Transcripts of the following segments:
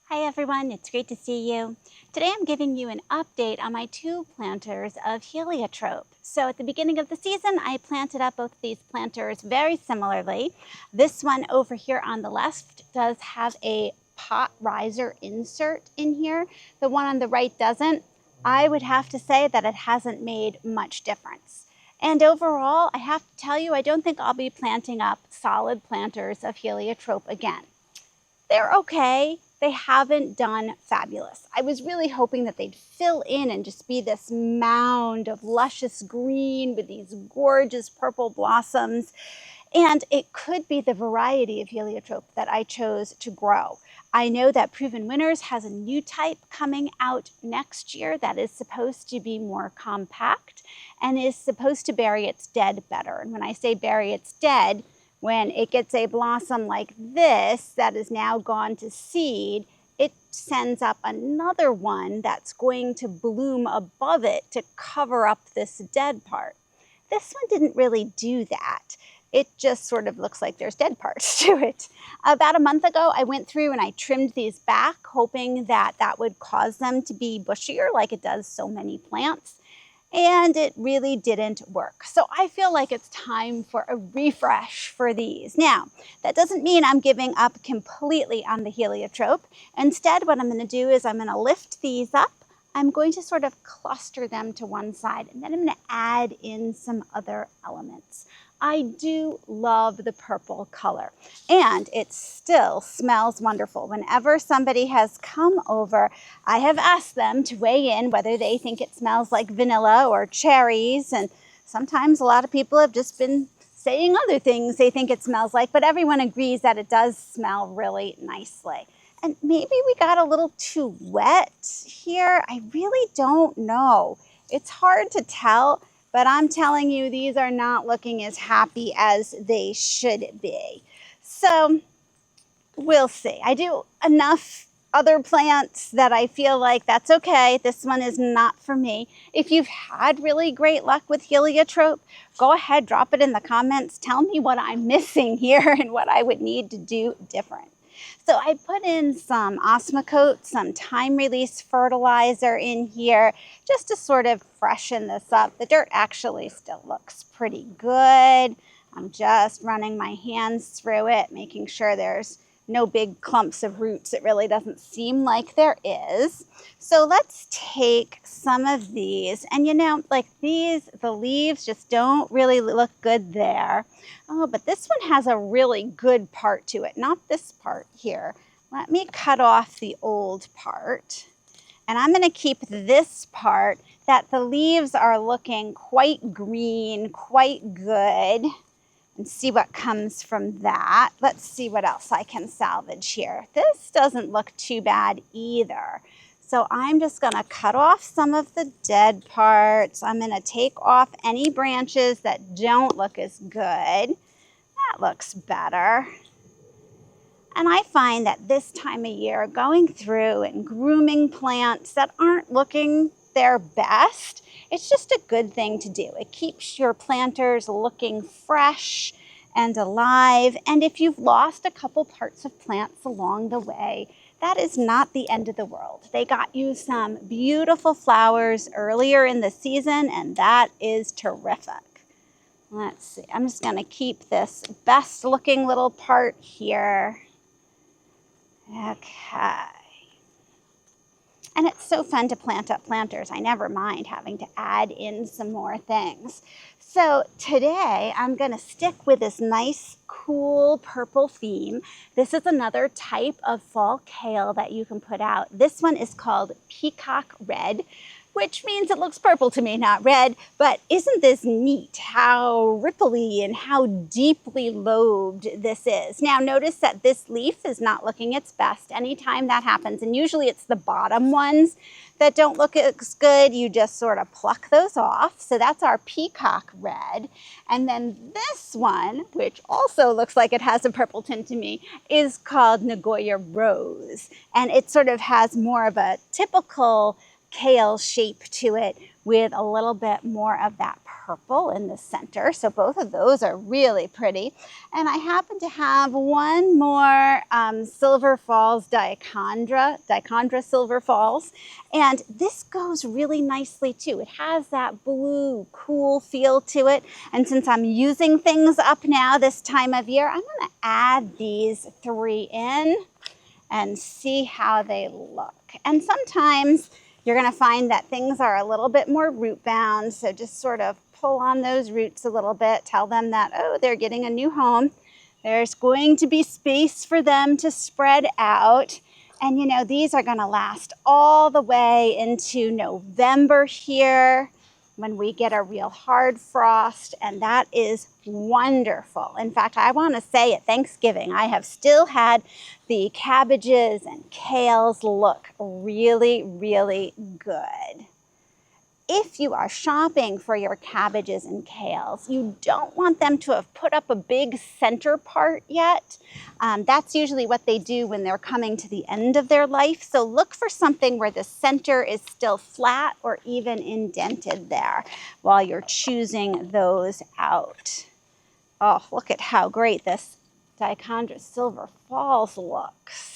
Hi everyone, it's great to see you. Today I'm giving you an update on my two planters of Heliotrope. So at the beginning of the season, I planted up both these planters very similarly. This one over here on the left does have a pot riser insert in here. The one on the right doesn't. I would have to say that it hasn't made much difference. And overall, I have to tell you, I don't think I'll be planting up solid planters of Heliotrope again. They're okay. They haven't done fabulous. I was really hoping that they'd fill in and just be this mound of luscious green with these gorgeous purple blossoms. And it could be the variety of heliotrope that I chose to grow. I know that Proven Winners has a new type coming out next year that is supposed to be more compact and is supposed to bury its dead better. And when I say bury its dead, when it gets a blossom like this that is now gone to seed, it sends up another one that's going to bloom above it to cover up this dead part. This one didn't really do that. It just sort of looks like there's dead parts to it. About a month ago, I went through and I trimmed these back, hoping that that would cause them to be bushier like it does so many plants. And it really didn't work. So I feel like it's time for a refresh for these. Now, that doesn't mean I'm giving up completely on the heliotrope. Instead, what I'm going to do is I'm going to lift these up. I'm going to sort of cluster them to one side, and then I'm going to add in some other elements. I do love the purple color, and it still smells wonderful. Whenever somebody has come over, I have asked them to weigh in whether they think it smells like vanilla or cherries, and sometimes a lot of people have just been saying other things they think it smells like, but everyone agrees that it does smell really nicely. And maybe we got a little too wet here. I really don't know. It's hard to tell, but I'm telling you, these are not looking as happy as they should be. So we'll see. I do enough other plants that I feel like that's okay. This one is not for me. If you've had really great luck with heliotrope, go ahead, drop it in the comments. Tell me what I'm missing here and what I would need to do different. So I put in some Osmocote, some time-release fertilizer in here just to sort of freshen this up. The dirt actually still looks pretty good. I'm just running my hands through it, making sure there's no big clumps of roots. It really doesn't seem like there is. So let's take some of these. And you know, like these, the leaves just don't really look good there. Oh, but this one has a really good part to it, not this part here. Let me cut off the old part. And I'm going to keep this part that the leaves are looking quite green, quite good. And see what comes from that. Let's see what else I can salvage here. This doesn't look too bad either. So I'm just going to cut off some of the dead parts. I'm going to take off any branches that don't look as good. That looks better. And I find that this time of year, going through and grooming plants that aren't looking their best, it's just a good thing to do. It keeps your planters looking fresh and alive. And if you've lost a couple parts of plants along the way, that is not the end of the world. They got you some beautiful flowers earlier in the season, and that is terrific. Let's see, I'm just going to keep this best looking little part here. Okay. And it's so fun to plant up planters. I never mind having to add in some more things. So today I'm going to stick with this nice, cool purple theme. This is another type of fall kale that you can put out. This one is called Peacock Red, which means it looks purple to me, not red. But isn't this neat how ripply and how deeply lobed this is? Now notice that this leaf is not looking its best anytime that happens. And usually it's the bottom ones that don't look as good. You just sort of pluck those off. So that's our Peacock Red. And then this one, which also looks like it has a purple tint to me, is called Nagoya Rose. And it sort of has more of a typical kale shape to it, with a little bit more of that purple in the center. So both of those are really pretty. And I happen to have one more Silver Falls Dichondra Silver Falls. And this goes really nicely too. It has that blue, cool feel to it. And since I'm using things up now this time of year, I'm gonna add these 3 in and see how they look. And sometimes you're gonna find that things are a little bit more root bound, so just sort of pull on those roots a little bit, tell them that, oh, they're getting a new home. There's going to be space for them to spread out. And you know, these are gonna last all the way into November here, when we get a real hard frost, and that is wonderful. In fact, I want to say at Thanksgiving, I have still had the cabbages and kales look really, really good. If you are shopping for your cabbages and kales, you don't want them to have put up a big center part yet. That's usually what they do when they're coming to the end of their life. So look for something where the center is still flat or even indented there while you're choosing those out. Oh, look at how great this Dichondra Silver Falls looks.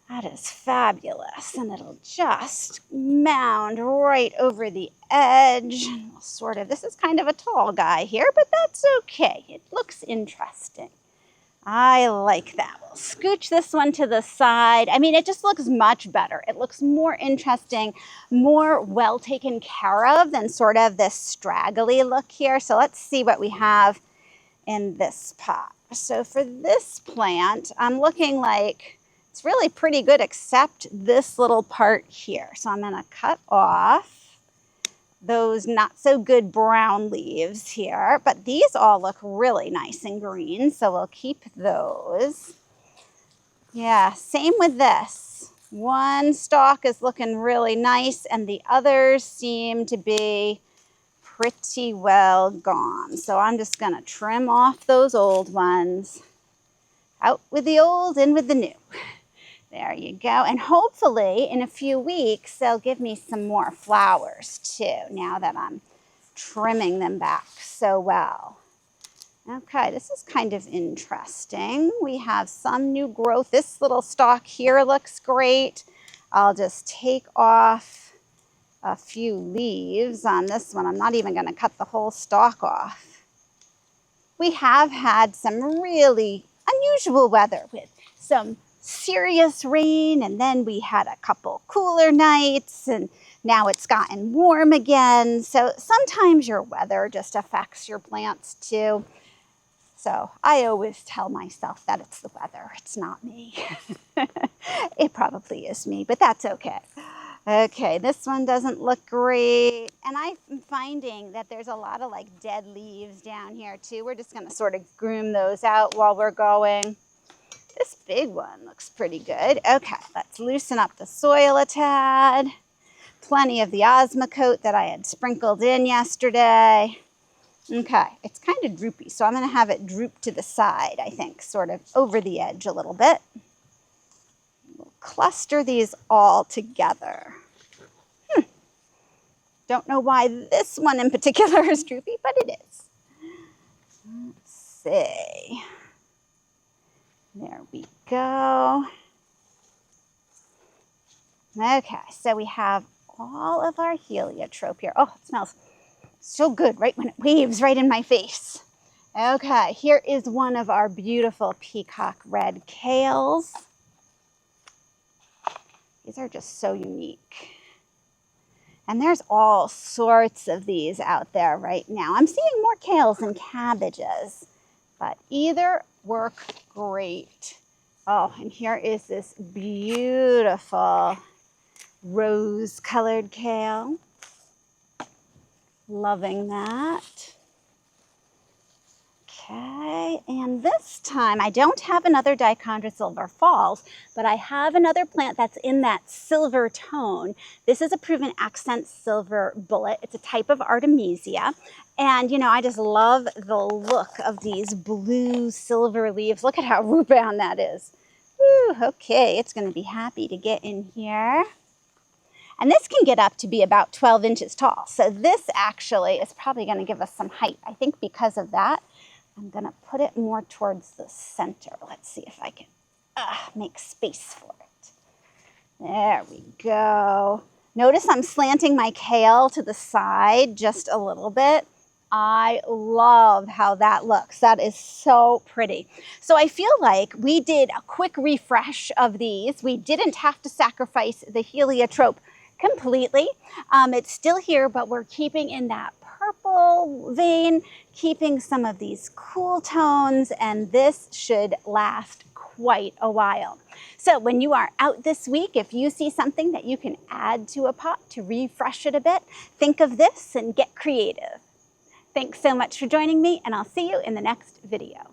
That is fabulous, and it'll just mound right over the edge. Sort of, this is kind of a tall guy here, but that's okay. It looks interesting. I like that. We'll scooch this one to the side. I mean, it just looks much better. It looks more interesting, more well taken care of than sort of this straggly look here. So let's see what we have in this pot. So for this plant, I'm looking like it's really pretty good except this little part here. So I'm gonna cut off those not so good brown leaves here, but these all look really nice and green, so we'll keep those. Yeah, same with this. One stalk is looking really nice and the others seem to be pretty well gone. So I'm just gonna trim off those old ones. Out with the old, in with the new. There you go. And hopefully in a few weeks, they'll give me some more flowers too, now that I'm trimming them back so well. Okay, this is kind of interesting. We have some new growth. This little stalk here looks great. I'll just take off a few leaves on this one. I'm not even going to cut the whole stalk off. We have had some really unusual weather with some serious rain, and then we had a couple cooler nights, and now it's gotten warm again. So sometimes your weather just affects your plants too. So I always tell myself that it's the weather, it's not me. It probably is me, but that's okay. Okay, this one doesn't look great. And I'm finding that there's a lot of like dead leaves down here too. We're just gonna sort of groom those out while we're going. This big one looks pretty good. Okay, let's loosen up the soil a tad. Plenty of the Osmocote that I had sprinkled in yesterday. Okay, it's kind of droopy, so I'm going to have it droop to the side, I think, sort of over the edge a little bit. We'll cluster these all together. Don't know why this one in particular is droopy, but it is. Let's see. There we go. Okay, so we have all of our heliotrope here. Oh, it smells so good right when it waves right in my face. Okay, here is one of our beautiful peacock red kales. These are just so unique. And there's all sorts of these out there right now. I'm seeing more kales than cabbages, but either work great. Oh, and here is this beautiful rose-colored kale. Loving that. Okay, and this time I don't have another Dichondra Silver Falls, but I have another plant that's in that silver tone. This is a proven accent silver bullet. It's a type of Artemisia. And, you know, I just love the look of these blue silver leaves. Look at how root bound that is. Whew, okay, it's going to be happy to get in here. And this can get up to be about 12 inches tall. So this actually is probably going to give us some height. I think because of that, I'm going to put it more towards the center. Let's see if I can make space for it. There we go. Notice I'm slanting my kale to the side just a little bit. I love how that looks. That is so pretty. So I feel like we did a quick refresh of these. We didn't have to sacrifice the heliotrope completely. It's still here, but we're keeping in that purple vein, keeping some of these cool tones, and this should last quite a while. So when you are out this week, if you see something that you can add to a pot to refresh it a bit, think of this and get creative. Thanks so much for joining me, and I'll see you in the next video.